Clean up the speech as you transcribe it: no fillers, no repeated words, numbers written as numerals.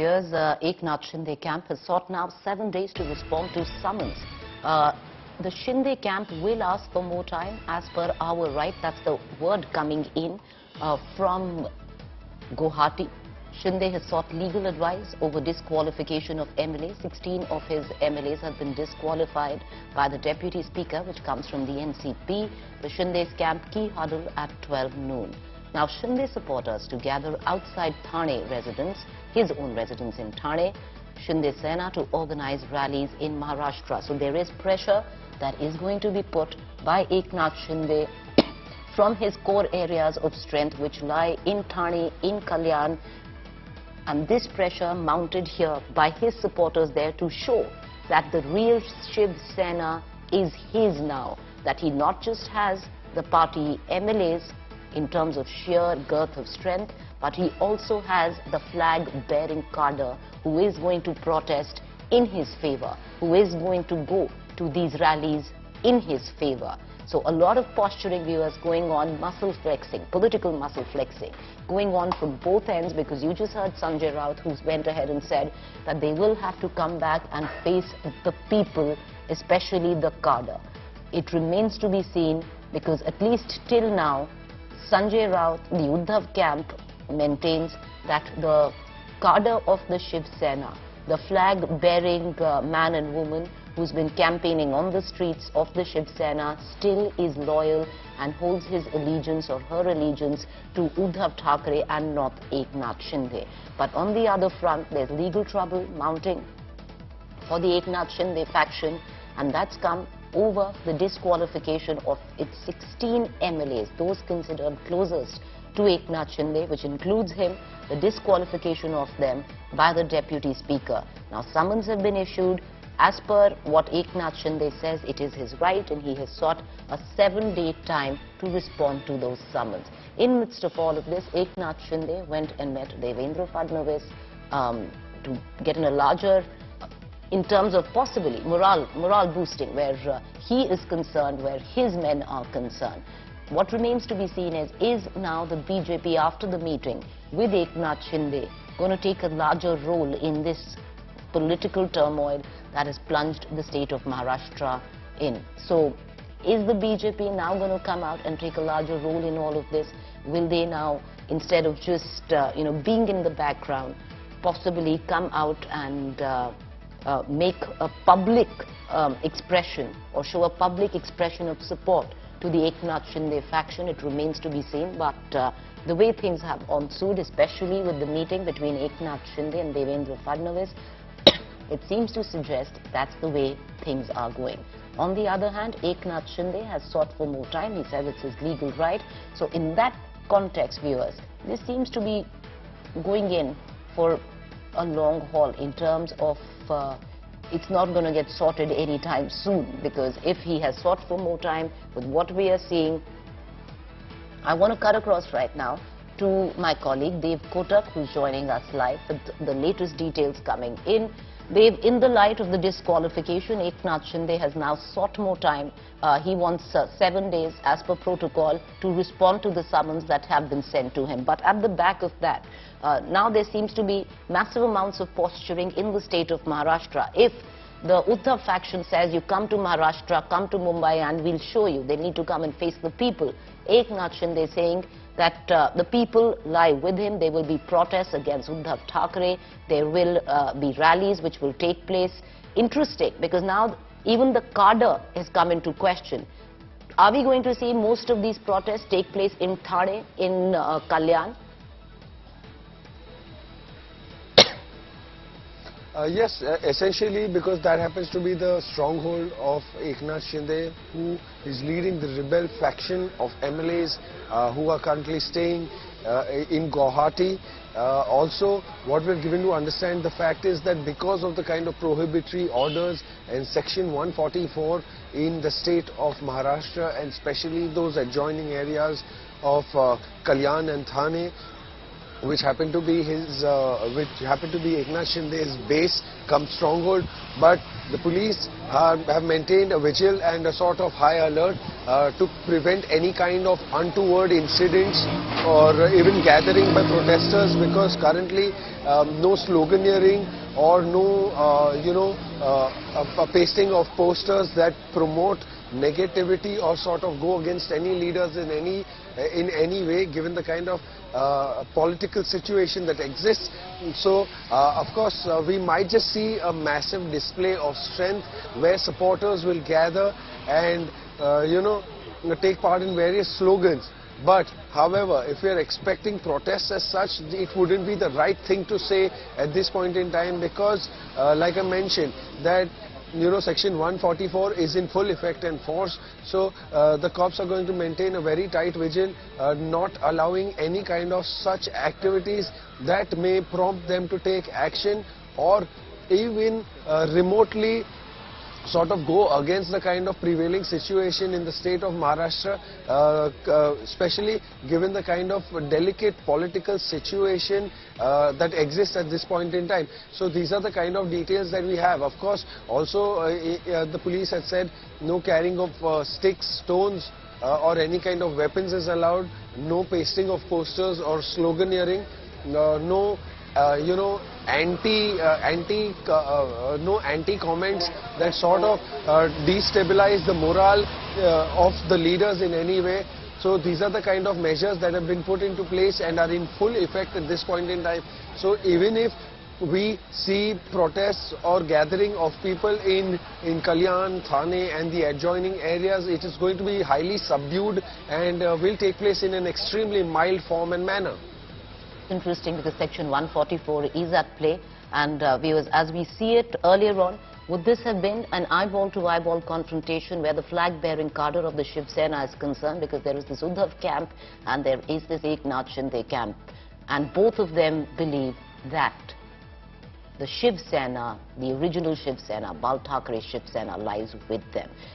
viewers, Eknath Shinde camp has sought now 7 days to respond to summons. The Shinde camp will ask for more time as per our right. That's the word coming in from Guwahati. Shinde has sought legal advice over disqualification of MLAs. 16 of his MLAs have been disqualified by the Deputy Speaker, which comes from the NCP. The Shinde's camp key huddle at 12 noon. Now, Shinde supporters to gather outside Thane residence, his own residence in Thane, Shinde Sena to organize rallies in Maharashtra. So there is pressure that is going to be put by Eknath Shinde from his core areas of strength, which lie in Thane, in Kalyan, and this pressure mounted here by his supporters there to show that the real Shiv Sena is his now, that he not just has the party MLAs in terms of sheer girth of strength, but he also has the flag-bearing cadre who is going to protest in his favor, who is going to go to these rallies in his favor. So a lot of posturing, viewers, going on, muscle flexing, political muscle flexing, going on from both ends, because you just heard Sanjay Raut, who went ahead and said that they will have to come back and face the people, especially the cadre. It remains to be seen, because at least till now, Sanjay Raut, the Uddhav camp, maintains that the cadre of the Shiv Sena, the flag-bearing man and woman who's been campaigning on the streets of the Shiv Sena, still is loyal and holds his allegiance or her allegiance to Uddhav Thackeray and not Eknath Shinde. But on the other front, there's legal trouble mounting for the Eknath Shinde faction, and that's come over the disqualification of its 16 MLAs, those considered closest to Eknath Shinde, which includes him, the disqualification of them by the Deputy Speaker. Now, summons have been issued. As per what Eknath Shinde says, it is his right, and he has sought a 7-day time to respond to those summons. In midst of all of this, Eknath Shinde went and met Devendra Fadnavis to get in a larger, in terms of possibly morale boosting, where he is concerned, where his men are concerned. What remains to be seen is now the BJP, after the meeting with Eknath Shinde, going to take a larger role in this political turmoil that has plunged the state of Maharashtra in. So, is the BJP now going to come out and take a larger role in all of this? Will they now, instead of just being in the background, possibly come out and make a public expression or show a public expression of support to the Eknath Shinde faction? It remains to be seen, but the way things have ensued, especially with the meeting between Eknath Shinde and Devendra Fadnavis, it seems to suggest that's the way things are going. On the other hand, Eknath Shinde has sought for more time. He says it's his legal right. So in that context, viewers, this seems to be going in for a long haul in terms of it's not going to get sorted anytime soon, because if he has sought for more time with what we are seeing, I want to cut across right now to my colleague Dev Kotak, who's joining us live with the latest details coming in. Dev, in the light of the disqualification, Eknath Shinde has now sought more time. He wants 7 days as per protocol to respond to the summons that have been sent to him. But at the back of that, now there seems to be massive amounts of posturing in the state of Maharashtra. If the Uddhav faction says you come to Maharashtra, come to Mumbai and we'll show you, they need to come and face the people. Eknath Shinde saying that the people lie with him. There will be protests against Uddhav Thackeray. There will be rallies which will take place. Interesting, because now even the cadre has come into question. Are we going to see most of these protests take place in Thane, in Kalyan? Yes, essentially, because that happens to be the stronghold of Eknath Shinde, who is leading the rebel faction of MLAs who are currently staying in Guwahati. Also, what we're given to understand, the fact is that because of the kind of prohibitory orders and Section 144 in the state of Maharashtra, and especially those adjoining areas of Kalyan and Thane, which happened to be Eknath Shinde's base come stronghold, but the police have maintained a vigil and a sort of high alert to prevent any kind of untoward incidents or even gathering by protesters, because currently no sloganeering or no pasting of posters that promote negativity or sort of go against any leaders in any way, given the kind of political situation that exists. So of course we might just see a massive display of strength where supporters will gather and take part in various slogans. But however, if we are expecting protests as such, it wouldn't be the right thing to say at this point in time, because like I mentioned, that Section 144 is in full effect and force. So the cops are going to maintain a very tight vigil, not allowing any kind of such activities that may prompt them to take action or even remotely sort of go against the kind of prevailing situation in the state of Maharashtra, especially given the kind of delicate political situation that exists at this point in time. So these are the kind of details that we have. Of course, also the police had said no carrying of sticks, stones or any kind of weapons is allowed, no pasting of posters or sloganeering, no anti comments that sort of destabilize the morale of the leaders in any way. So these are the kind of measures that have been put into place and are in full effect at this point in time. So even if we see protests or gathering of people in Kalyan, Thane and the adjoining areas, it is going to be highly subdued and will take place in an extremely mild form and manner. Interesting, because Section 144 is at play, and viewers, as we see it earlier on, would this have been an eyeball-to-eyeball confrontation where the flag-bearing cadre of the Shiv Sena is concerned, because there is this Uddhav camp and there is this Eknath Shinde camp, and both of them believe that the Shiv Sena, the original Shiv Sena, Bal Thackeray Shiv Sena, lies with them.